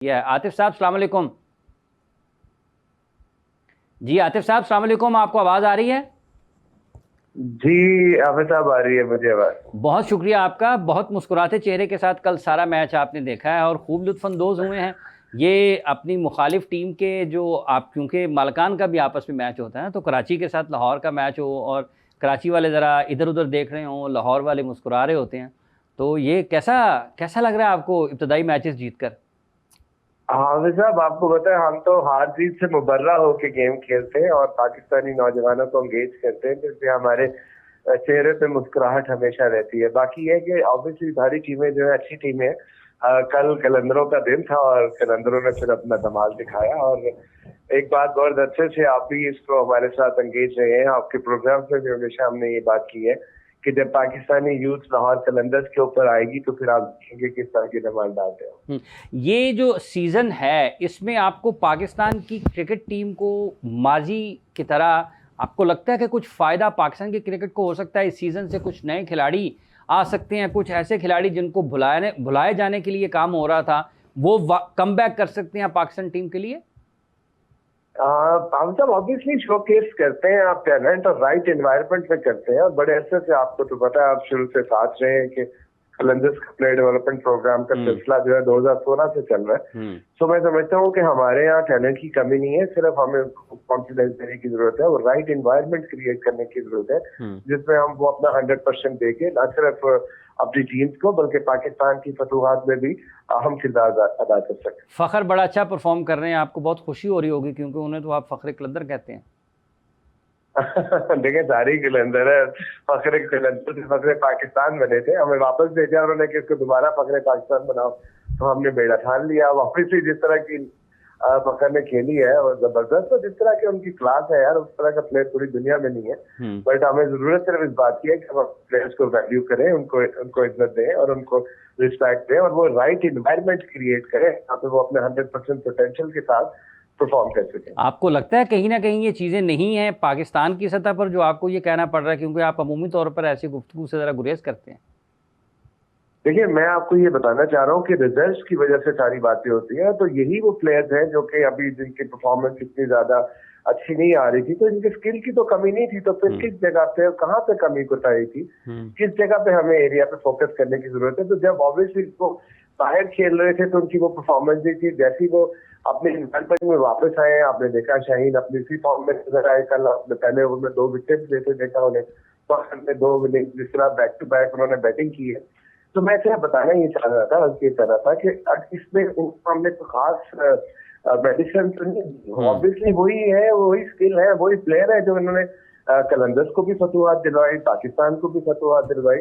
आतिफ साहब अस्सलाम वालेकुम। जी आतिफ साहब अस्सलाम वालेकुम, आपको आवाज़ आ रही है? जी हाफिज साहब, आ रही है मुझे आवाज़। बहुत शुक्रिया आपका। बहुत मुस्कुराते चेहरे के साथ कल सारा मैच आपने देखा है और खूब लुत्फ़अंदोज़ हुए हैं। ये अपनी मुखालिफ टीम के जो आप, क्योंकि मालकान का भी आपस में मैच होता है, तो कराची के साथ लाहौर का मैच हो और कराची वाले ज़रा इधर उधर देख रहे हों, लाहौर वाले मुस्कुरा रहे होते हैं, तो ये कैसा कैसा लग रहा है आपको इब्तदाई मैचेस जीत कर? हाफिज साहब, आपको पता है हम तो हार जीत से मुबर्रा होके गेम खेलते हैं और पाकिस्तानी नौजवानों को एंगेज करते हैं, जिससे हमारे चेहरे पे मुस्कुराहट हमेशा रहती है। बाकी ये है कि ऑब्वियसली सारी टीमें जो है अच्छी टीमें हैं। कल कलंदरों का दिन था और कलंदरों ने फिर अपना धमाल दिखाया। और एक बात बहुत अच्छे से आप भी इसको हमारे साथ एंगेज रहे हैं, आपके प्रोग्राम में भी हमेशा हमने ये बात की है कि जब पाकिस्तानी यूथ लाहौर कलंदर्स के ऊपर आएगी तो फिर आप देखेंगे किस तरह की धमाल डालते हैं। ये जो सीज़न है इसमें आपको पाकिस्तान की क्रिकेट टीम को माजी की तरह आपको लगता है कि कुछ फ़ायदा पाकिस्तान की क्रिकेट को हो सकता है इस सीज़न से? कुछ नए खिलाड़ी आ सकते हैं, कुछ ऐसे खिलाड़ी जिनको भुलाए जाने के लिए काम हो रहा था, वो कम बैक कर सकते हैं पाकिस्तान टीम के लिए? हम सब ऑब्वियसली शोकेस करते हैं, आप टैलेंट और राइट एनवायरनमेंट में करते हैं। और बड़े अच्छे से आपको तो पता है, आप शुरू से साथ रहे हैं कि कलंदर्स का प्लेयर डेवलपमेंट प्रोग्राम का सिलसिला जो है 2016 से चल रहा है। तो मैं समझता हूँ कि हमारे यहाँ टैलेंट की कमी नहीं है, सिर्फ हमें कॉन्फिडेंस देने की जरूरत है और राइट एनवायरनमेंट क्रिएट करने की जरूरत है, जिसमें हम वो अपना 100% देके न सिर्फ अपनी टीम्स को बल्कि पाकिस्तान की फतूहात में भी अहम किरदार अदा कर सके। फ़खर बड़ा अच्छा परफॉर्म कर रहे हैं, आपको बहुत खुशी हो रही होगी क्योंकि उन्हें तो आप फ़खरे कलंदर कहते हैं। देखिए, सारी कलंदर है, फखरे कलंदर से फखरे पाकिस्तान बने थे, हमें वापस भेजा उन्होंने कि इसको दोबारा फखरे पाकिस्तान बनाओ, तो हमने बेड़ा ठान लिया। वापस ही जिस तरह की फखर ने खेली है और जबरदस्त, तो जिस तरह की उनकी क्लास है यार, उस तरह का प्लेयर पूरी दुनिया में नहीं है। बट हमें जरूरत सिर्फ इस बात की है कि हम प्लेयर्स को वैल्यू करें, उनको इज्जत दें और उनको रिस्पेक्ट दें और वो राइट इन्वायरमेंट क्रिएट करें जहाँ पे वो अपने 100% पोटेंशियल के साथ परफॉर्म कर सकें। आपको लगता है कहीं ना कहीं ये चीज़ें नहीं हैं पाकिस्तान की सतह पर जो आपको ये कहना पड़ रहा है, क्योंकि आप अमूमी तौर पर ऐसी गुफ्तगू से ज़रा गुरेज करते हैं? देखिए, मैं आपको ये बताना चाह रहा हूँ कि रिजल्ट्स की वजह से सारी बातें होती हैं, तो यही वो प्लेयर्स हैं जो कि अभी जिनकी परफॉर्मेंस इतनी ज्यादा अच्छी नहीं आ रही थी, तो इनके स्किल की तो कमी नहीं थी, तो फिर किस जगह पे कहाँ पे कमी कोताही थी, किस जगह पे हमें एरिया पे फोकस करने की जरूरत है। तो जब ऑब्वियसली वो बाहर खेल रहे थे तो उनकी वो परफॉर्मेंस भी थी, जैसी वो अपने इन्वायरमेंट में वापस आए, आपने देखा शाहीन अपनी इसी फॉर्म में नजर आए। कल अपने पहले ओवर में 2 विकेट लेते देखा उन्हें, तो 2 जिस तरह बैक टू बैक उन्होंने बैटिंग की है। तो मैं सिर्फ बताना ये चाह रहा था, ये चाह रहा था कि इसमें हमने तो खास मेडिसिन तो नहीं, ऑब्वियसली वही है, वही स्किल है, वही प्लेयर है जो इन्होंने कलंदर्स को भी फतूहात दिलवाई, पाकिस्तान को भी फतूहात दिलवाई।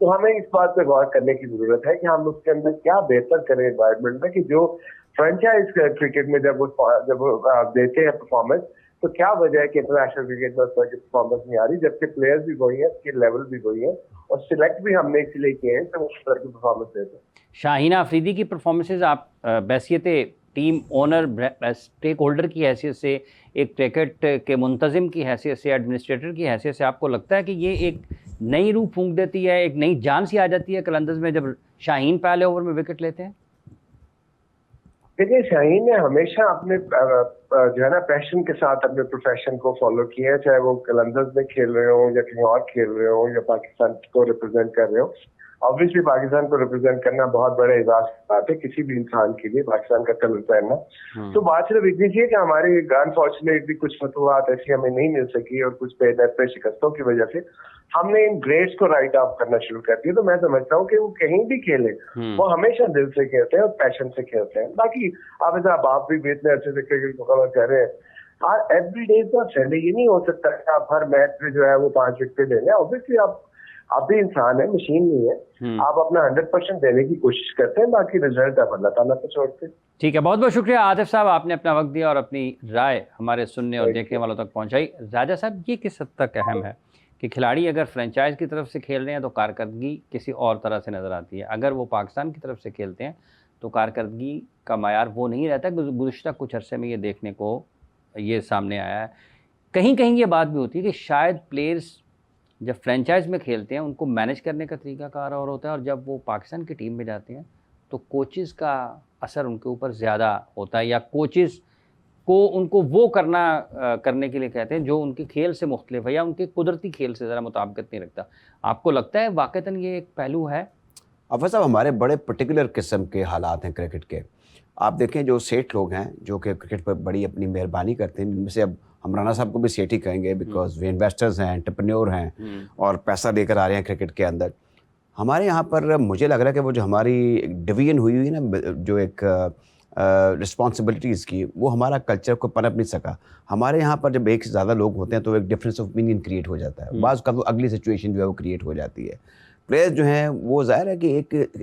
तो हमें इस बात पे गौर करने की जरूरत है कि हम उसके अंदर क्या बेहतर करें एनवायरमेंट में, कि जो फ्रेंचाइज क्रिकेट में जब वो देते हैं परफॉर्मेंस, तो क्या वजह है कि इंटरनेशनल क्रिकेट में उस तरह की परफॉर्मेंस नहीं आ रही, जबकि प्लेयर्स भी वही है, स्किल लेवल भी वही है और सिलेक्ट भी हमने इसलिए किए हैं तो उस तरह की परफॉर्मेंस देते हैं। शाहीन आफरीदी की परफॉर्मेंसेज आप बैसियत टीम ओनर, स्टेक होल्डर की हैसियत से, एक क्रिकेट के मुंतजिम की हैसियत से, एडमिनिस्ट्रेटर की हैसियत से, आपको लगता है कि ये एक नई रूह फूंक देती है, एक नई जान सी आ जाती है कलंदर्स में जब शाहीन पहले ओवर में विकेट लेते हैं? देखिए, शाहीन ने हमेशा अपने जो है ना पैशन के साथ अपने प्रोफेशन को फॉलो किया है, चाहे वो कलंदर्स में खेल रहे हो या कहीं और खेल रहे हो या पाकिस्तान को रिप्रेजेंट कर रहे हो। ऑब्वियसली पाकिस्तान को रिप्रेजेंट करना बहुत बड़ा एजाज की बात है किसी भी इंसान के लिए, पाकिस्तान का कलर पहनना। तो बात सिर्फ इतनी थी कि हमारी अनफॉर्चुनेटली कुछ फतूहात ऐसी हमें नहीं मिल सकी और कुछ पे शिकस्तों की वजह से हमने इन ग्रेड्स को राइट ऑफ करना शुरू कर दिया। तो मैं समझता हूँ कि वो कहीं भी खेले वो हमेशा दिल से खेलते हैं और पैशन से खेलते हैं। बाकी आप भी इतने अच्छे से क्रिकेट को कवर कर रहे हैं, एवरी डे का संडे ये नहीं हो सकता कि आप हर मैच में जो है वो 5 विकेट ले लें। ऑब्वियसली आप भी इंसान है, मशीन नहीं है, आप अपना 100% देने की कोशिश करते हैं, बाकी रिजल्ट आप अल्लाह ताला पे छोड़ते हैं। ठीक है, बहुत बहुत शुक्रिया आतिफ साहब, आपने अपना वक्त दिया और अपनी राय हमारे सुनने और देखने वालों तक पहुंचाई। राजा साहब, ये किस हद तक अहम है कि खिलाड़ी अगर फ्रेंचाइज की तरफ से खेल रहे हैं तो कारकर्दगी किसी और तरह से नज़र आती है, अगर वो पाकिस्तान की तरफ से खेलते हैं तो कारकर्दगी का मायार वो नहीं रहता। गुज़िश्ता कुछ अरसे में ये देखने को ये सामने आया है। कहीं कहीं ये बात भी होती है कि शायद प्लेयर्स जब फ्रेंचाइज में खेलते हैं उनको मैनेज करने का तरीका कार और होता है, और जब वो पाकिस्तान की टीम में जाते हैं तो कोचेज़ का असर उनके ऊपर ज़्यादा होता है, या कोचेस को उनको वो करने के लिए कहते हैं जो उनके खेल से मुख्तलिफ है या उनके कुदरती खेल से ज़रा मुताबिकत नहीं रखता? आपको लगता है वाक़तन ये एक पहलू है? अफज़ल साहब, हमारे बड़े पर्टिकुलर किस्म के हालात हैं क्रिकेट के। आप देखें जो सेठ लोग हैं जो कि क्रिकेट पर बड़ी अपनी मेहरबानी करते हैं, जिनमें से अब हम राणा साहब को भी सेठ ही कहेंगे, बिकॉज वे इन्वेस्टर्स हैं, एंटरप्रेन्योर हैं और पैसा लेकर आ रहे हैं क्रिकेट के अंदर। हमारे यहाँ पर मुझे लग रहा है कि वो जो हमारी डिवीजन हुई हुई ना, जो एक रिस्पॉन्सिबिलिटीज़ की, वो हमारा कल्चर को पनप नहीं सका। हमारे यहाँ पर जब एक से ज़्यादा लोग होते हैं तो एक डिफरेंस ऑफ ओपिनियन क्रिएट हो जाता है, बाज़ का तो अगली सिचुएशन जो है वो क्रिएट हो जाती है। प्लेयर्स जो हैं वो ज़ाहिर है कि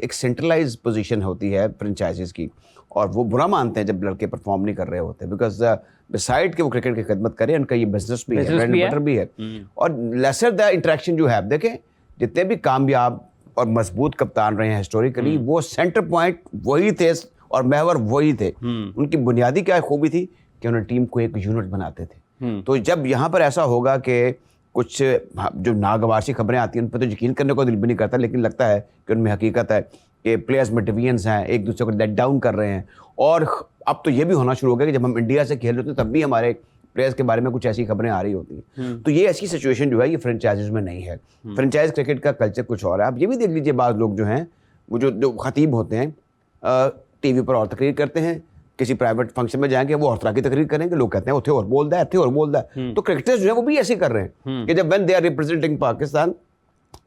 एक सेंट्रलाइज पोजीशन होती है फ्रेंचाइजीज़ की, और वो बुरा मानते हैं जब लड़के परफॉर्म नहीं कर रहे होते, बिकॉज बिसाइड के वो क्रिकेट की खिदमत करें, उनका ये बिजनेस भी है, ब्रेड एंड बटर भी है। और लेसर द इंटरेक्शन जो है, आप देखें जितने भी कामयाब और मजबूत कप्तान रहे हैं हिस्टोरिकली, वो सेंटर पॉइंट वही थे और महवर वही थे। उनकी बुनियादी क्या खूबी थी कि उन्होंने टीम को एक यूनिट बनाते थे। तो जब यहाँ पर ऐसा होगा कि कुछ जो नागवार सी खबरें आती हैं उन पर तो यकीन करने को दिल भी नहीं करता, लेकिन लगता है कि उनमें हकीकत है कि प्लेयर्स में डिवीजन्स हैं, एक दूसरे को लेट डाउन कर रहे हैं। और अब तो ये भी होना शुरू हो गया कि जब हम इंडिया से खेल रहे होते हैं तब भी हमारे प्लेयर्स के बारे में कुछ ऐसी खबरें आ रही होती हैं। तो ये ऐसी सिचुएशन जो है ये फ्रेंचाइजीज में नहीं है। फ्रेंचाइज क्रिकेट का कल्चर कुछ और है। आप ये भी देख लीजिए, बाज़ लोग जो हैं वो जो खतीब होते हैं टीवी पर और तकरीर करते हैं, किसी प्राइवेट फंक्शन में जाएंगे वो और तरह की तकरीर करेंगे, लोग कहते हैं उथे और बोल रहा है, इथे और बोल रहा है। तो क्रिकेटर्स जो है वो भी ऐसे कर रहे हैं कि जब when they are representing Pakistan,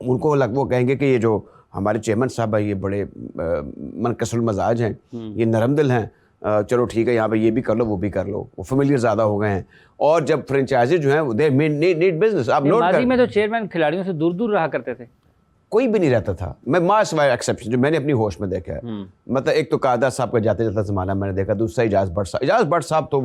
उनको वो कहेंगे कि ये जो हमारे चेयरमैन साहब है ये बड़े मनकसुल मजाज हैं, ये नरम दिल हैं, चलो ठीक है यहाँ पे ये भी कर लो वो भी कर लो, वो फेमिलियर ज़्यादा हो गए हैं। और जब फ्रेंचाइजी जो हैं वो दे नीड बिजनेस। आप नोट माजी में तो चेयरमैन खिलाड़ियों से दूर दूर रहा करते थे, कोई भी नहीं रहता था। मैं मास वाई एक्सेप्शन जो मैंने अपनी होश में देखा है, मतलब एक तो कादा साहब का जाते जाता ज़माना मैंने देखा, दूसरा इजाज़ भट्ट साहब तो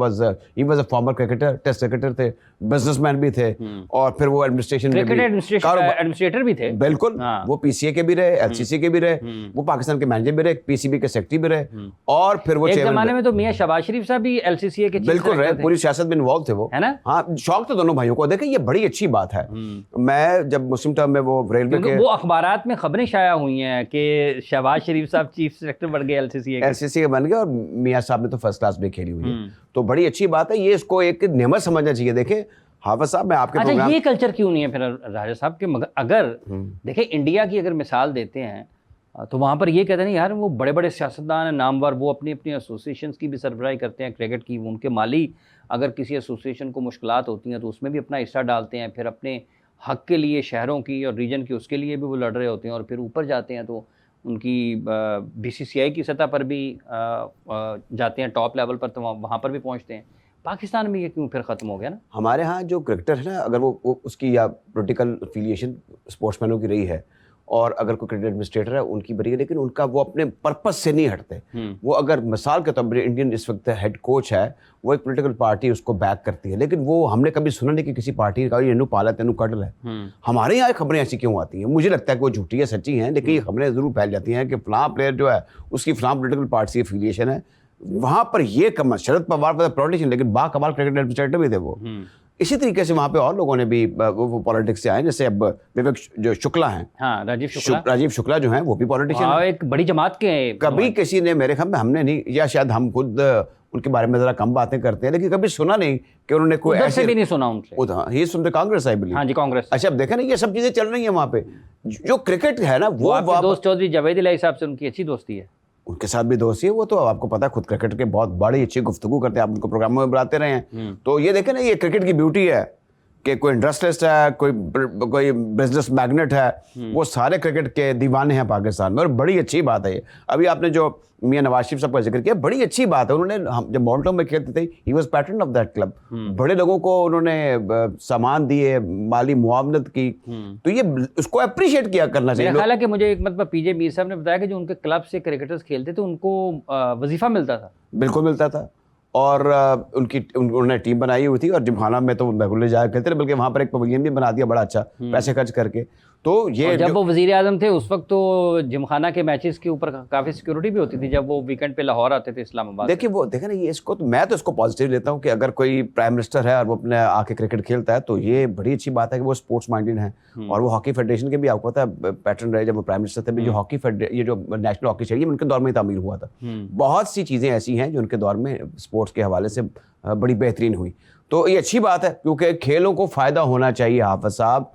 ही was a former cricketer, test cricketer थे, बिजनेसमैन भी थे, और फिर वो एडमिनिस्ट्रेटर भी थे। बिल्कुल, वो पीसीए के भी रहे, एलसीसी के भी रहे, वो पाकिस्तान के मैनेजर भी रहे, पीसीबी के सेक्रेटरी भी रहे, और फिर वो एक ज़माने में तो मियां शहबाज शरीफ साहब भी एलसीसीए के बिल्कुल रहे, पूरी सियासत में इन्वॉल्व थे वो, है ना। हाँ, शौक तो दोनों भाइयों को। देखें ये बड़ी अच्छी बात है। मैं जब मुस्लिम टर्म में वो रेलवे के वो अखबारात में खबरें शाया हुई हैं कि शहबाज शरीफ साहब चीफ सेक्रेटरी बन गए एलसीसी के बन गए, और मियां साहब ने तो फर्स्ट क्लास में खेली हुई है, तो बड़ी अच्छी बात है। ये इसको एक नेमत समझना चाहिए। देखें हाफिज साहब, मैं आपके प्रोग्राम ये कल्चर क्यों नहीं है फिर राजा साहब के? मगर अगर देखें इंडिया की अगर मिसाल देते हैं तो वहाँ पर ये कहते हैं यार वो बड़े बड़े सियासतदान हैं नामवर, वो अपनी अपनी एसोसिएशंस की भी सरबराही करते हैं क्रिकेट की, उनके माली अगर किसी एसोसिएशन को मुश्किलात होती हैं तो उसमें भी अपना हिस्सा डालते हैं, फिर अपने हक के लिए शहरों की और रीजन की उसके लिए भी वो लड़ रहे होते हैं, और फिर ऊपर जाते हैं तो उनकी बीसीसीआई की सतह पर भी जाते हैं, टॉप लेवल पर, तो वहाँ पर भी पहुँचते हैं। पाकिस्तान में ये क्यों फिर ख़त्म हो गया ना? हमारे यहाँ जो क्रिकेटर है ना, अगर वो उसकी या पॉलिटिकल एफिलिएशन स्पोर्ट्समैनों की रही है, और अगर कोई क्रिकेट एडमिनिस्ट्रेटर है उनकी बड़ी है, लेकिन उनका वो अपने पर्पस से नहीं हटते। वो अगर मिसाल के तौर पर इंडियन इस वक्त हेड कोच है, वो एक पॉलिटिकल पार्टी उसको बैक करती है, लेकिन वो हमने कभी सुना नहीं कि किसी पार्टी का ये पाला तेनू कट है। हमारे यहाँ खबरें ऐसी क्यों आती हैं? मुझे लगता है कि वो झूठी है सच्ची हैं, लेकिन ये खबरें ज़रूर फैल जाती हैं कि फलां प्लेयर जो है उसकी फलां पॉलिटिकल पार्टी से एफिलिएशन है। वहाँ पर ये कम शरद पवार पर पॉलिटिशियन, लेकिन बाकमाल क्रिकेट एडमिनिस्ट्रेटर भी थे वो। इसी तरीके से वहाँ पे और लोगों ने भी वो पॉलिटिक्स से आए, जैसे अब विवेक जो शुक्ला हैं, हाँ, राजीव शुक्ला जो हैं वो भी पॉलिटिशियन हैं, एक बड़ी जमात के हैं। कभी किसी ने मेरे ख्याल में, हमने नहीं, या शायद हम खुद उनके बारे में जरा कम बातें करते हैं, लेकिन कभी सुना नहीं कि उन्होंने कोई ऐसे भी नहीं सुना उनसे। ही सुनते कांग्रेस आई बिलीव। हाँ जी, कांग्रेस। अच्छा, अब देखें ना ये सब चीजें चल रही हैं वहाँ पे। जो क्रिकेट है ना वो दोस्त चौधरी जावेद इलाही साहब से उनकी अच्छी दोस्ती है, उनके साथ भी दोस्ती है। वो तो आपको पता है खुद क्रिकेट के बहुत बड़ी अच्छी गुफ्तगू करते हैं, आप उनको प्रोग्रामों में बुलाते रहे हैं। तो ये देखें ना, ये क्रिकेट की ब्यूटी है कि कोई इंडस्ट्रियलिस्ट है, कोई बिजनेस मैग्नेट है, वो सारे क्रिकेट के दीवाने हैं पाकिस्तान में, और बड़ी अच्छी बात है ये। अभी आपने जो मियां नवाज शरीफ साहब का जिक्र किया, बड़ी अच्छी बात है। उन्होंने, हम जब मॉन्टो में खेलते थे, he was pattern of that club. बड़े लोगों को उन्होंने सामान दिए, माली मुआवनत की, तो ये उसको अप्रिशिएट किया करना चाहिए। ख्याल है कि मुझे एक मतलब पीजे मीर साहब ने बताया कि जो उनके क्लब से क्रिकेटर्स खेलते थे उनको वजीफा मिलता था। बिल्कुल मिलता था, और उन्होंने टीम बनाई हुई थी और जिमखाना में तो रेगुलर जाया करते थे, बल्कि वहाँ पर एक पवेलियन भी बना दिया बड़ा अच्छा पैसे खर्च करके। तो ये और जब वो वजीर आजम थे उस वक्त तो जिमखाना के मैचेस के ऊपर काफ़ी सिक्योरिटी भी होती थी जब वो वीकेंड पे लाहौर आते थे इस्लामाबाद। देखिए वो देखे ना, ये इसको तो मैं तो इसको पॉजिटिव लेता हूँ कि अगर कोई प्राइम मिनिस्टर है और वो अपने आके क्रिकेट खेलता है तो ये बड़ी अच्छी बात है कि वो स्पोर्ट्स माइंडेड है। और वो हॉकी फेडरेशन के भी आपको पता है पैटर्न रहे, जब वो प्राइम मिनिस्टर थे भी, जो हॉकी ये जो नेशनल हॉकी चाहिए उनके दौर में ही तामीर हुआ था। बहुत सी चीज़ें ऐसी हैं जो उनके दौर में स्पोर्ट्स के हवाले से बड़ी बेहतरीन हुई। तो ये अच्छी बात है क्योंकि खेलों को फ़ायदा होना चाहिए हाफिज़ साहब।